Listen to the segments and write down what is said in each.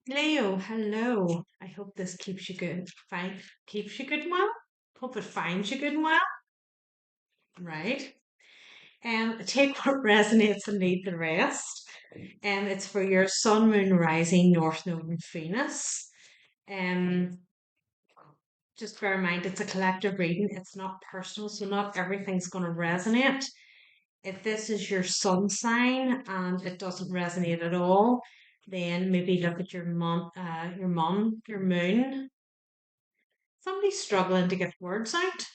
Leo, hello. I hope this keeps you good. Fine, keeps you good and well. Hope it finds you good and well. Right. Take what resonates and leave the rest. It's for your sun, moon, rising, north node, and Venus. Um, just bear in mind it's a collective reading. It's not personal, so not everything's going to resonate. If this is your sun sign and it doesn't resonate at all, then maybe look at your moon. Somebody's struggling to get words out.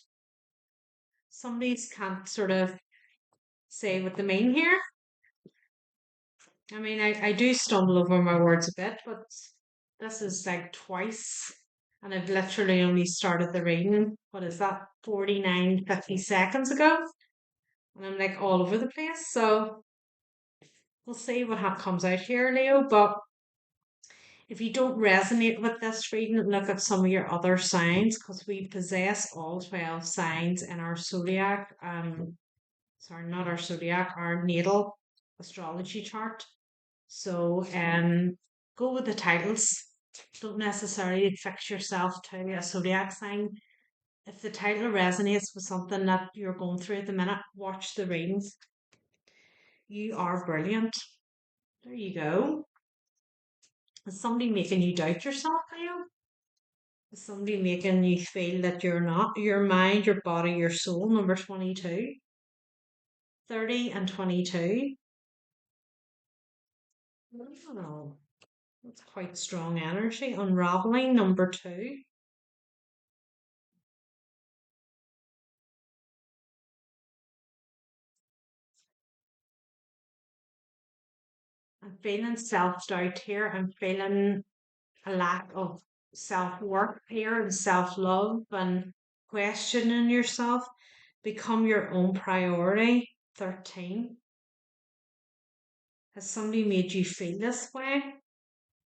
Somebody's can't sort of say what they mean here. I mean, I do stumble over my words a bit, but this is like twice. And I've literally only started the reading, what is that, 49, 50 seconds ago? And I'm like all over the place. So we'll see what comes out here, Leo. But if you don't resonate with this reading, look at some of your other signs because we possess all 12 signs in our zodiac. Sorry, not our zodiac, our natal astrology chart. So go with the titles. Don't necessarily fix yourself to a zodiac sign. If the title resonates with something that you're going through at the minute, watch the readings. You are brilliant. There you go. Is somebody making you doubt yourself, Leo? Is somebody making you feel that you're not? Your mind, your body, your soul, number 22, 30, and 22. Oh. That's quite strong energy. Unraveling, number two. I'm feeling self doubt here. I'm feeling a lack of self worth here and self love and questioning yourself. Become your own priority. 13. Has somebody made you feel this way?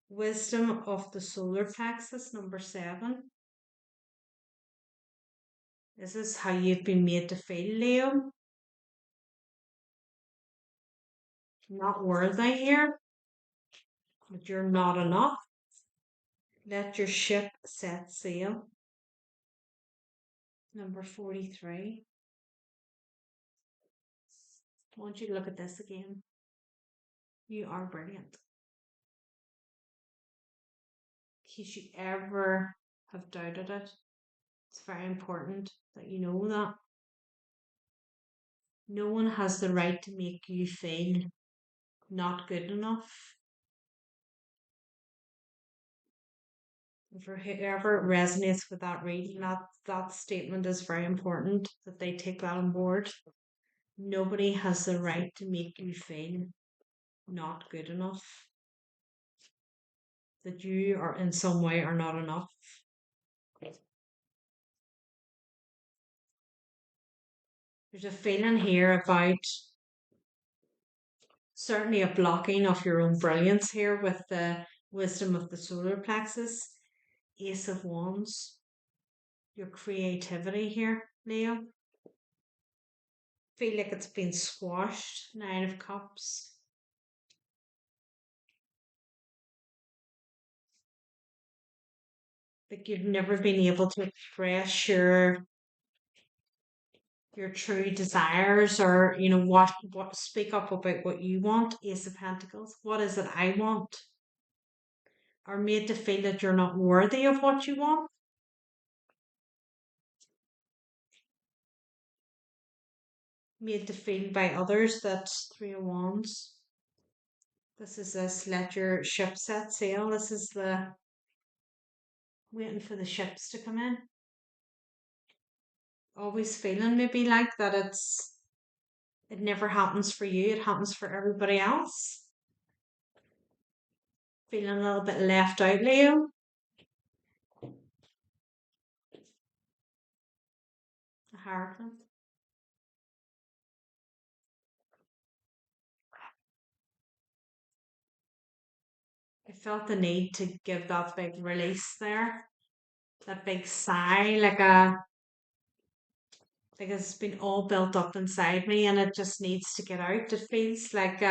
Wisdom of the solar plexus, number 7. Is this how you've been made to feel, Leo? Not worthy here, but you're not enough. Let your ship set sail. Number 43. I want you to look at this again. You are brilliant. In case you ever have doubted it, it's very important that you know that. No one has the right to make you feel not good enough. And for whoever resonates with that reading, that statement is very important that they take that on board. Nobody has the right to make you feel not good enough, that you are in some way are not enough. There's a feeling here about certainly a blocking of your own brilliance here with the wisdom of the solar plexus, Ace of Wands, your creativity here, Leo. Feel like it's been squashed, Nine of Cups. Like you've never been able to express your true desires or what speak up about what you want. Ace of Pentacles, what is it I want? Are made to feel that you're not worthy of what you want. Made to feel by others. That's Three of Wands. This is this, let your ship set sail. This is the waiting for the ships to come in. Always feeling maybe like that it never happens for you, it happens for everybody else. Feeling a little bit left out, Leo. A Hierophant. I felt the need to give that big release there. That big sigh, like it's been all built up inside me and it just needs to get out. It feels like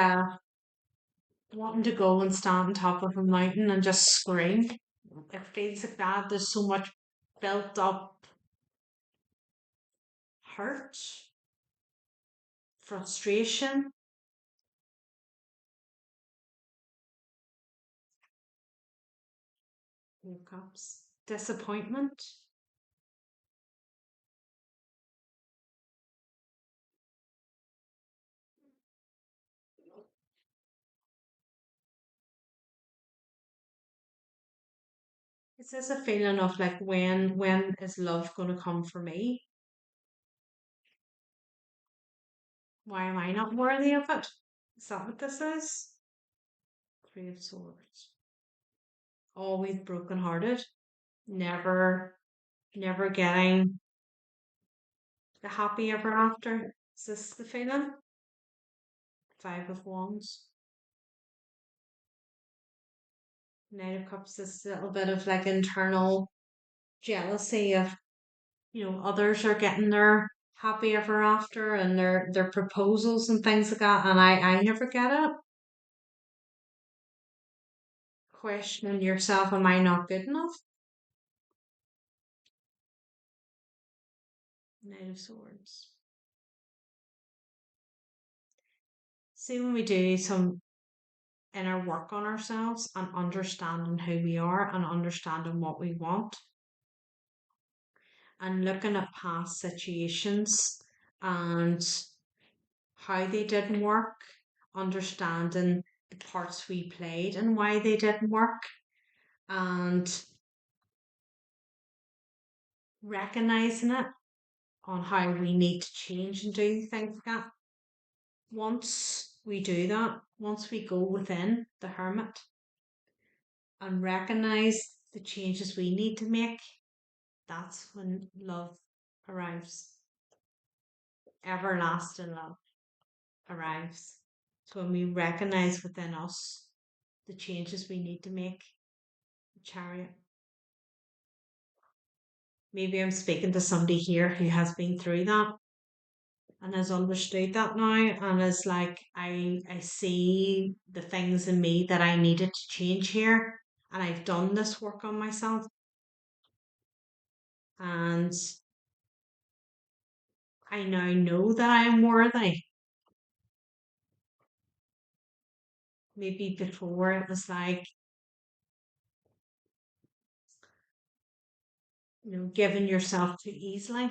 wanting to go and stand on top of a mountain and just scream. It feels like that. There's so much built up hurt, frustration, hiccups, disappointment. Is this a feeling of like when is love gonna come for me? Why am I not worthy of it? Is that what this is? Three of Swords. Always brokenhearted. Never, never getting the happy ever after. Is this the feeling? Five of Wands. Knight of Cups, this little bit of like internal jealousy of, others are getting their happy ever after and their proposals and things like that, and I never get it. Questioning yourself, am I not good enough? Knight of Swords. See, when we do some inner work on ourselves and understanding who we are and understanding what we want and looking at past situations and how they didn't work, understanding the parts we played and why they didn't work, and recognizing it on how we need to change and do things like that. Once we do that, once we go within the hermit and recognize the changes we need to make, that's when love arrives. Everlasting love arrives. So when we recognize within us the changes we need to make, chariot. Maybe I'm speaking to somebody here who has been through that and has understood that now and is like, I see the things in me that I needed to change here, and I've done this work on myself, and I now know that I am worthy. Maybe before it was like, giving yourself too easily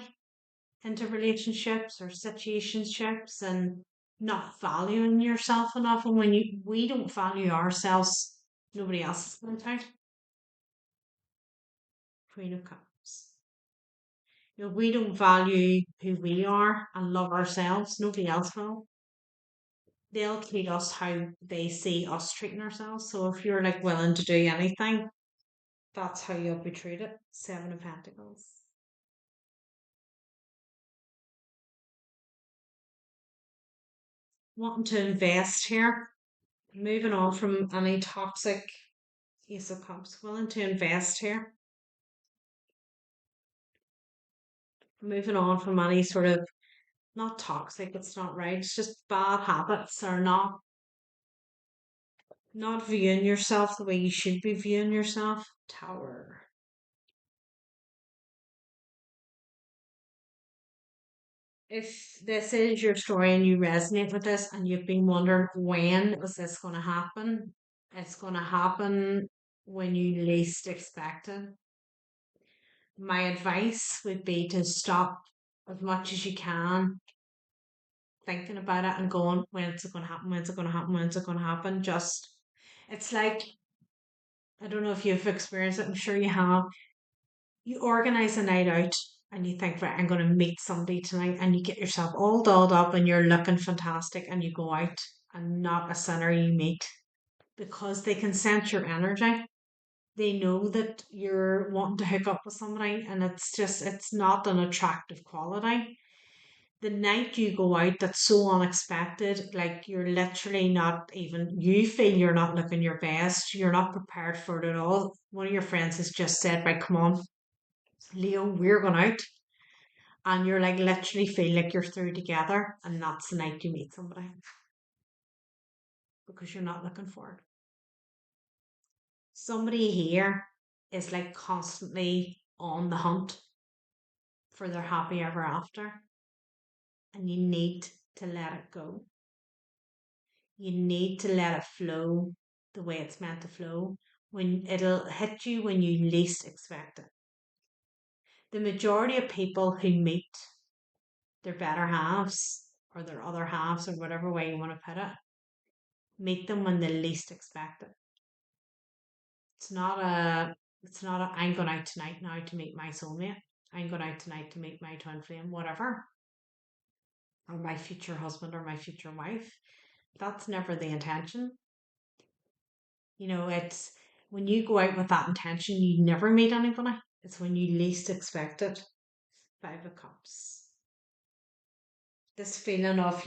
into relationships or situationships and not valuing yourself enough. And when we don't value ourselves, nobody else is going to. Queen of Cups. We don't value who we are and love ourselves, nobody else will. They'll treat us how they see us treating ourselves. So if you're like willing to do anything, that's how you'll be treated. Seven of Pentacles. Wanting to invest here, moving on from any toxic Ace of Cups, willing to invest here, moving on from any sort of, not toxic, it's not right, it's just bad habits or not viewing yourself the way you should be viewing yourself. Tower. If this is your story and you resonate with this and you've been wondering when was this going to happen, it's going to happen when you least expect it. My advice would be to stop as much as you can thinking about it and going, when's it going to happen? When's it going to happen? When's it going to happen? Just, it's like, I don't know if you've experienced it, I'm sure you have. You organize a night out and you think, right, I'm going to meet somebody tonight, and you get yourself all dolled up and you're looking fantastic, and you go out and not a sinner you meet because they can sense your energy. They know that you're wanting to hook up with somebody, and it's not an attractive quality. The night you go out that's so unexpected, like you're literally not even, you feel you're not looking your best, you're not prepared for it at all. One of your friends has just said, right, come on, Leo, we're going out. And you're like literally feel like you're through together, and that's the night you meet somebody. because you're not looking for it. Somebody here is like constantly on the hunt for their happy ever after, and you need to let it go. You need to let it flow the way it's meant to flow. When it'll hit you when you least expect it. The majority of people who meet their better halves or their other halves or whatever way you want to put it, meet them when they least expect it. It's not a I'm going out tonight now to meet my soulmate. I'm going out tonight to meet my twin flame, whatever, or my future husband or my future wife. That's never the intention. It's when you go out with that intention, you never meet anybody. It's when you least expect it. Five of Cups. This feeling of,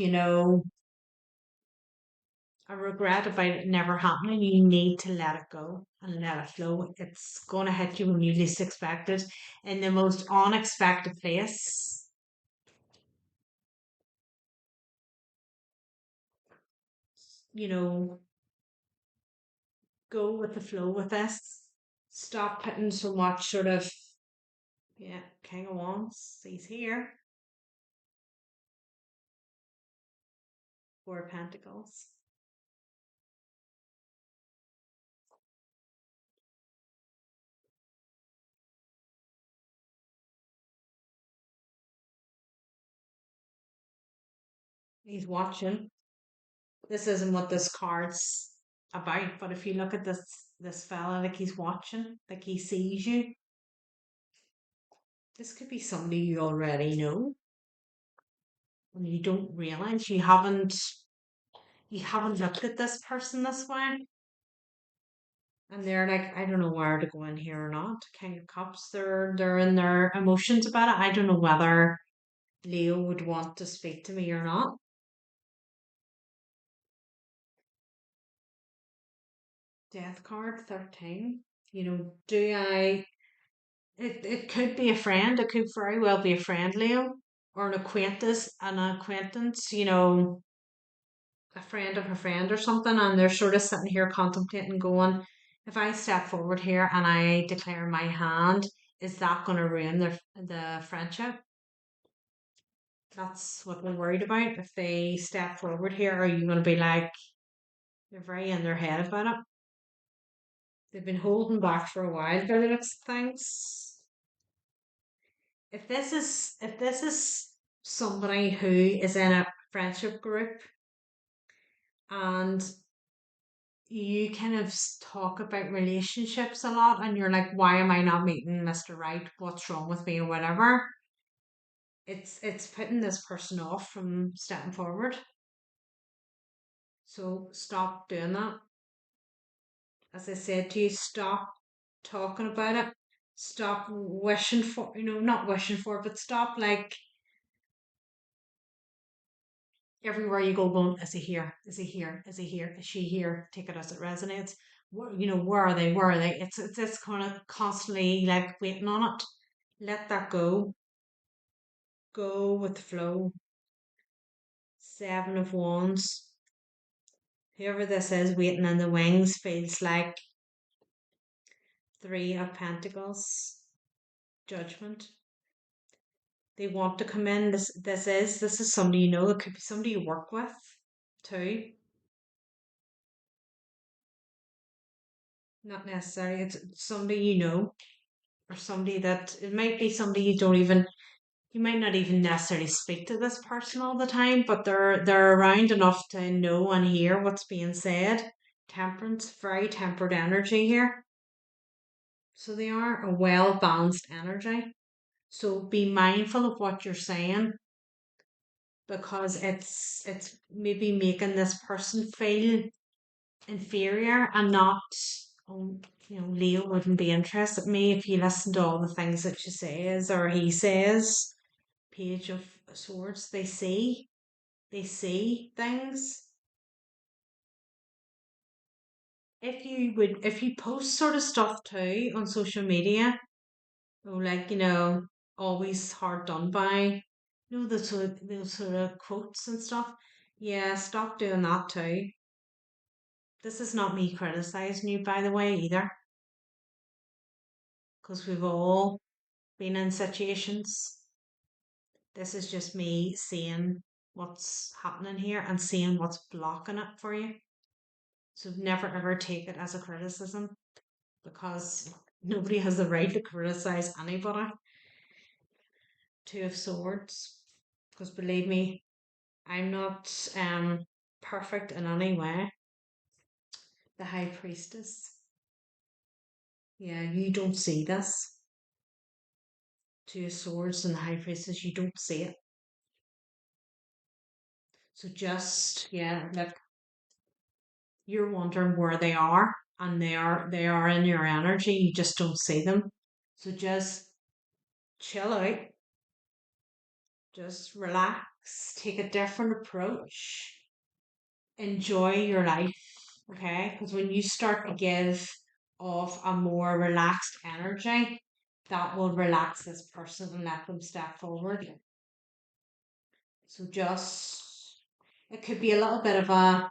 a regret about it never happening. You need to let it go and let it flow. It's going to hit you when you least expect it in the most unexpected place. You know, go with the flow with this. Stop putting so much sort of, yeah, King of Wands. He's here. Four of Pentacles. He's watching. This isn't what this card's about, but if you look at this fella, like he's watching, like he sees you. This could be somebody you already know and you don't realize you haven't looked at this person this way. And they're like, I don't know where to go in here or not. King of Cups, they're in their emotions about it. I don't know whether Leo would want to speak to me or not. Death card 13. Do I it could be a friend, it could very well be a friend, Leo, or an acquaintance, a friend of a friend or something, and they're sort of sitting here contemplating, going, if I step forward here and I declare my hand, is that going to ruin the friendship? That's what we're worried about. If they step forward here, are you going to be like, they're very in their head about it? They've been holding back for a while by the looks of things. If this is somebody who is in a friendship group and you kind of talk about relationships a lot and you're like, why am I not meeting Mr. Right? What's wrong with me or whatever? It's putting this person off from stepping forward. So stop doing that. As I said to you, stop talking about it. Stop wishing for, not wishing for, but stop like everywhere you go going, is he here? Is he here? Is he here? Is she here? Take it as it resonates. Where are they? Where are they? It's kind of constantly like waiting on it. Let that go. Go with the flow. Seven of Wands. Whoever this is waiting in the wings feels like Three of Pentacles. Judgment. They want to come in. This is somebody you know. It could be somebody you work with too. Not necessarily. It's somebody you know, or somebody that it might be somebody you might not even necessarily speak to this person all the time, but they're around enough to know and hear what's being said. Temperance, very tempered energy here. So they are a well balanced energy. So be mindful of what you're saying because it's maybe making this person feel inferior and not Leo wouldn't be interested in me if you listen to all the things that she says or he says. Page of Swords, they see things. If you post sort of stuff too on social media, like always hard done by, those sort of quotes and stuff. Yeah, stop doing that too. This is not me criticizing you, by the way, either, because we've all been in situations. This is just me seeing what's happening here and seeing what's blocking it for you. So never ever take it as a criticism because nobody has the right to criticize anybody. Two of Swords. Because believe me, I'm not perfect in any way. The High Priestess. Yeah, you don't see this. Two of Swords and the High Priestess, you don't see it. So just yeah, look, you're wondering where they are, and they are in your energy. You just don't see them. So just chill out, just relax, take a different approach, enjoy your life, okay? Because when you start to give off a more relaxed energy, that will relax this person and let them step forward. So just it could be a little bit of a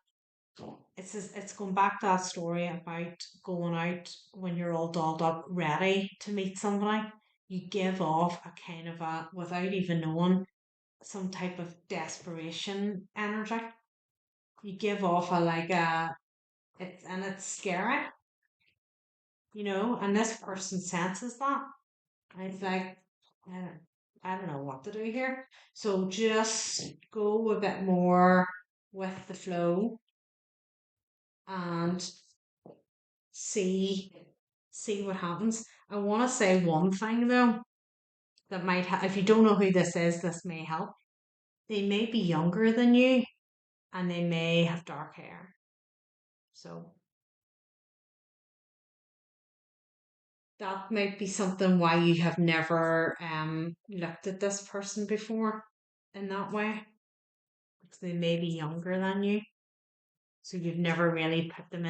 it's going back to that story about going out when you're all dolled up, ready to meet somebody. You give off a kind of a without even knowing some type of desperation energy. You give off a like a it's scary, and this person senses that. And it's like, I don't, I don't know what to do here. So just go a bit more with the flow and see see what happens. I want to say one thing though that might if you don't know who this may help. They may be younger than you and they may have dark hair. So that might be something why you have never looked at this person before in that way because they may be younger than you, so you've never really put them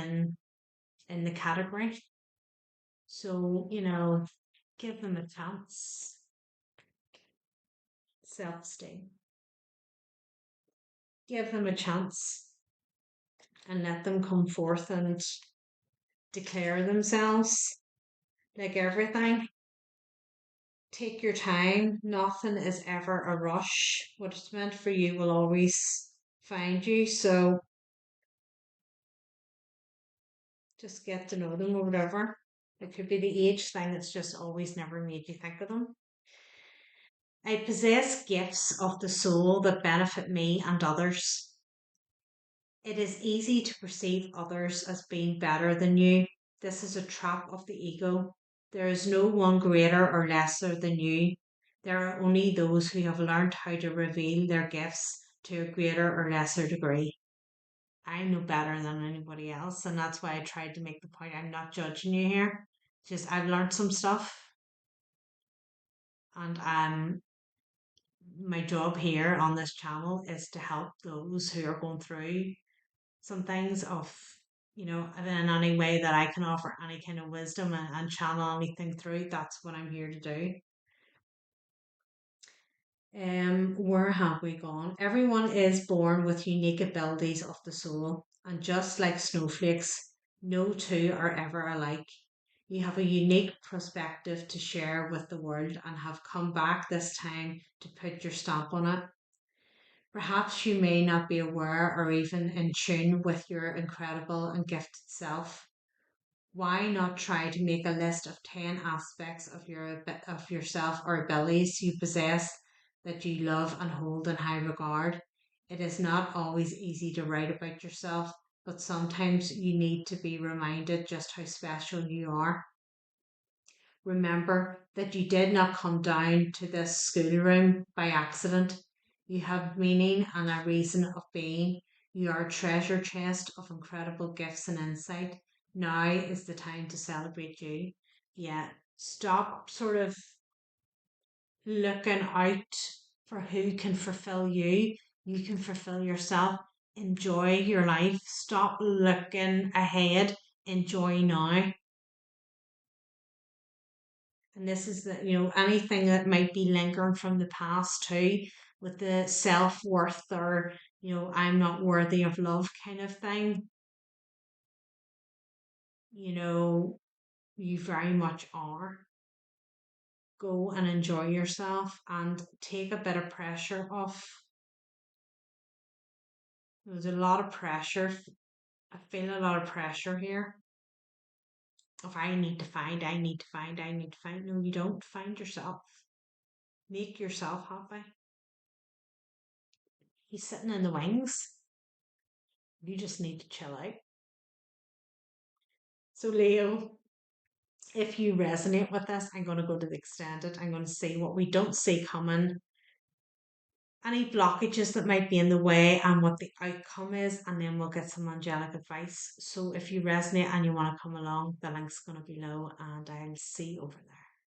in the category. So give them a chance. Self-esteem. Give them a chance and let them come forth and declare themselves. Like everything, take your time. Nothing is ever a rush. What's meant for you will always find you. So just get to know them or whatever. It could be the age thing that's just always never made you think of them. I possess gifts of the soul that benefit me and others. It is easy to perceive others as being better than you. This is a trap of the ego. There is no one greater or lesser than you. There are only those who have learned how to reveal their gifts to a greater or lesser degree. I'm no better than anybody else, and that's why I tried to make the point I'm not judging you here. Just I've learned some stuff, and my job here on this channel is to help those who are going through some things of in any way that I can offer any kind of wisdom and channel anything through. That's what I'm here to do. Where have we gone? Everyone is born with unique abilities of the soul, and just like snowflakes, no two are ever alike. You have a unique perspective to share with the world and have come back this time to put your stamp on it. Perhaps you may not be aware or even in tune with your incredible and gifted self. Why not try to make a list of 10 aspects of yourself or abilities you possess that you love and hold in high regard? It is not always easy to write about yourself, but sometimes you need to be reminded just how special you are. Remember that you did not come down to this schoolroom by accident. You have meaning and a reason of being. You are a treasure chest of incredible gifts and insight. Now is the time to celebrate you. Yeah, stop sort of looking out for who can fulfill you. You can fulfill yourself. Enjoy your life. Stop looking ahead. Enjoy now. And this is anything that might be lingering from the past too, with the self worth or I'm not worthy of love kind of thing. you know, you very much are. Go and enjoy yourself and take a bit of pressure off. There's a lot of pressure. I feel a lot of pressure here. If I need to find, I need to find, I need to find. No, you don't. Find yourself. Make yourself happy. He's sitting in the wings. You just need to chill out. So, Leo, if you resonate with this, I'm going to go to the extended. I'm going to see what we don't see coming, any blockages that might be in the way, and what the outcome is, and then we'll get some angelic advice. So, if you resonate and you want to come along, the link's going to be below, and I'll see you over there.